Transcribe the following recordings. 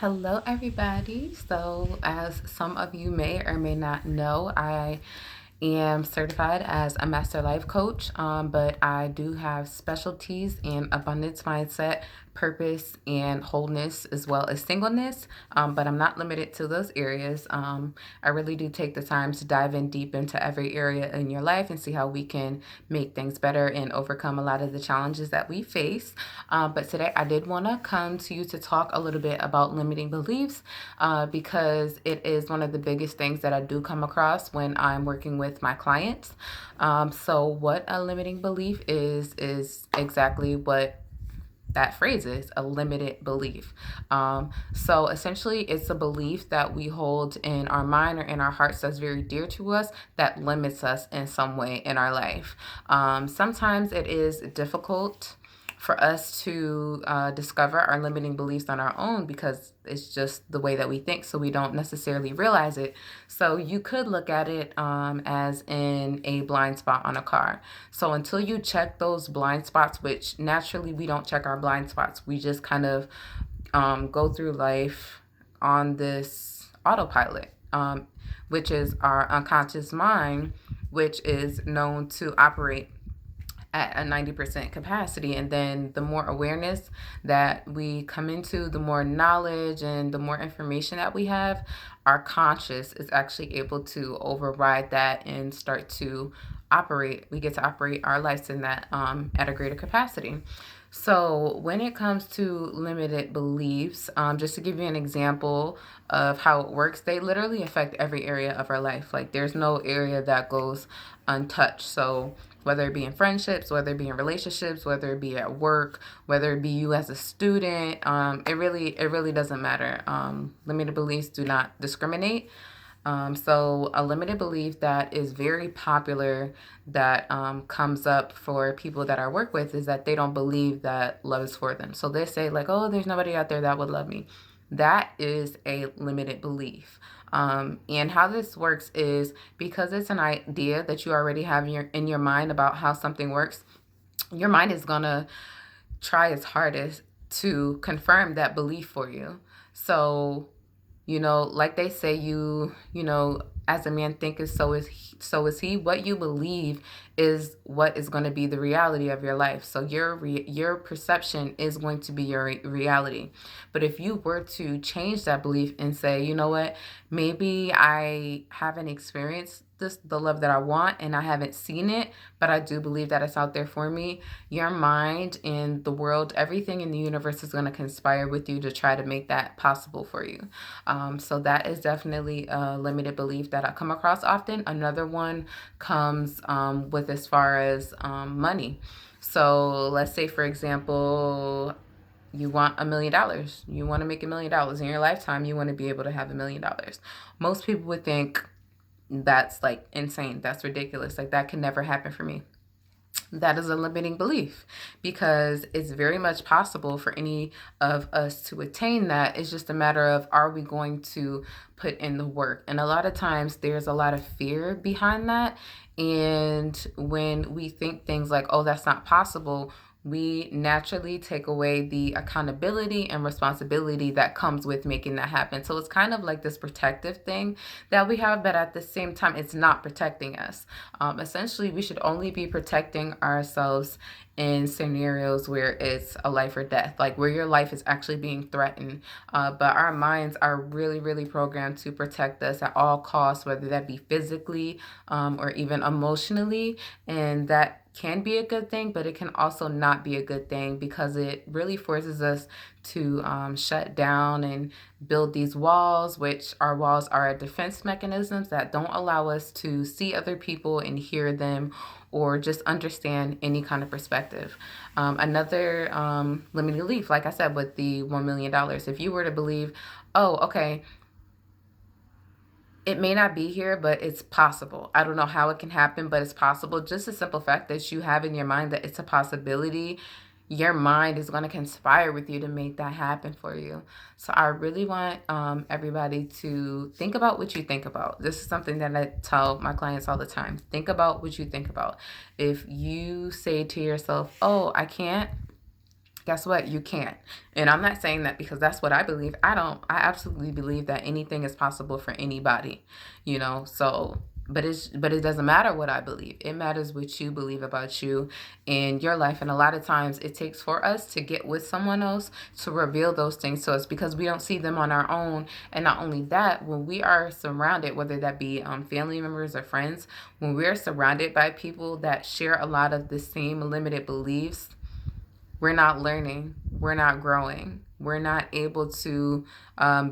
Hello, everybody. So, as some of you may or may not know, I am certified as a master life coach, but I do have specialties in abundance mindset, purpose, and wholeness, as well as singleness. But I'm not limited to those areas. I really do take the time to dive in deep into every area in your life and see how we can make things better and overcome a lot of the challenges that we face. But today I did want to come to you to talk a little bit about limiting beliefs because it is one of the biggest things that I do come across when I'm working with my clients. So what a limiting belief is exactly what that phrase is, a limited belief. So essentially, it's a belief that we hold in our mind or in our hearts that's very dear to us that limits us in some way in our life. Sometimes it is difficult for us to discover our limiting beliefs on our own because it's just the way that we think, so we don't necessarily realize it. So you could look at it as in a blind spot on a car. So until you check those blind spots, which naturally we don't check our blind spots, we just kind of go through life on this autopilot, which is our unconscious mind, which is known to operate at a 90% capacity. And then the more awareness that we come into, the more knowledge and the more information that we have, our conscious is actually able to override that and start to operate. We get to operate our lives in that at a greater capacity. So when it comes to limited beliefs, just to give you an example of how it works, they literally affect every area of our life. Like there's no area that goes untouched. So whether it be in friendships, whether it be in relationships, whether it be at work, whether it be you as a student, it really doesn't matter. Limited beliefs do not discriminate. So a limited belief that is very popular that comes up for people that I work with is that they don't believe that love is for them. So they say like, oh, there's nobody out there that would love me. That is a limited belief. And how this works is because it's an idea that you already have in your mind about how something works, your mind is going to try its hardest to confirm that belief for you. So like they say, as a man thinketh, so is he. What you believe is what is going to be the reality of your life. So your perception is going to be your reality. But if you were to change that belief and say, you know what, maybe I haven't experienced the love that I want, and I haven't seen it, but I do believe that it's out there for me. Your mind and the world, everything in the universe is going to conspire with you to try to make that possible for you. So that is definitely a limited belief that I come across often. Another one comes with as far as money. So let's say, for example, you want $1 million. You want to make $1 million in your lifetime. You want to be able to have $1 million. Most people would think that's like insane. That's ridiculous. Like that can never happen for me. That is a limiting belief because it's very much possible for any of us to attain that. It's just a matter of, are we going to put in the work? And a lot of times there's a lot of fear behind that. And when we think things like, oh, that's not possible, we naturally take away the accountability and responsibility that comes with making that happen. So it's kind of like this protective thing that we have, but at the same time, it's not protecting us. Essentially, we should only be protecting ourselves in scenarios where it's a life or death, like where your life is actually being threatened. But our minds are really, really programmed to protect us at all costs, whether that be physically or even emotionally. And that can be a good thing, but it can also not be a good thing because it really forces us to shut down and build these walls, which our walls are defense mechanisms that don't allow us to see other people and hear them or just understand any kind of perspective. Another limiting belief, like I said, with the $1 million, if you were to believe, oh, okay, it may not be here, but it's possible. I don't know how it can happen, but it's possible. Just the simple fact that you have in your mind that it's a possibility, your mind is going to conspire with you to make that happen for you. So I really want everybody to think about what you think about. This is something that I tell my clients all the time. Think about what you think about. If you say to yourself, oh, I can't, guess what? You can't. And I'm not saying that because that's what I believe. I absolutely believe that anything is possible for anybody, you know? So, but it doesn't matter what I believe. It matters what you believe about you in your life. And a lot of times it takes for us to get with someone else to reveal those things to us because we don't see them on our own. And not only that, when we are surrounded, whether that be family members or friends, when we're surrounded by people that share a lot of the same limited beliefs, we're not learning, we're not growing, we're not able to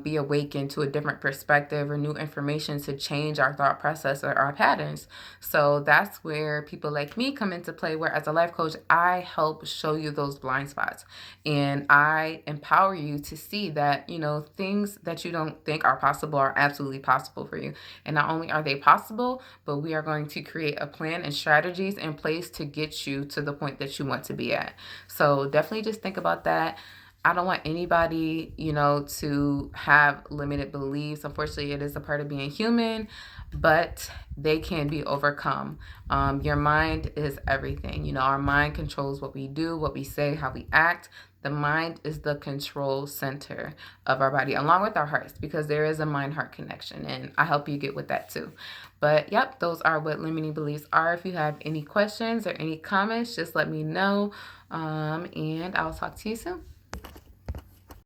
be awakened to a different perspective or new information to change our thought process or our patterns. So that's where people like me come into play, where as a life coach, I help show you those blind spots and I empower you to see that, you know, things that you don't think are possible are absolutely possible for you. And not only are they possible, but we are going to create a plan and strategies in place to get you to the point that you want to be at. So definitely just think about that. I don't want anybody, you know, to have limited beliefs. Unfortunately, it is a part of being human, but they can be overcome. Your mind is everything. You know, our mind controls what we do, what we say, how we act. The mind is the control center of our body, along with our hearts, because there is a mind-heart connection, and I help you get with that too. But yep, those are what limiting beliefs are. If you have any questions or any comments, just let me know, and I'll talk to you soon.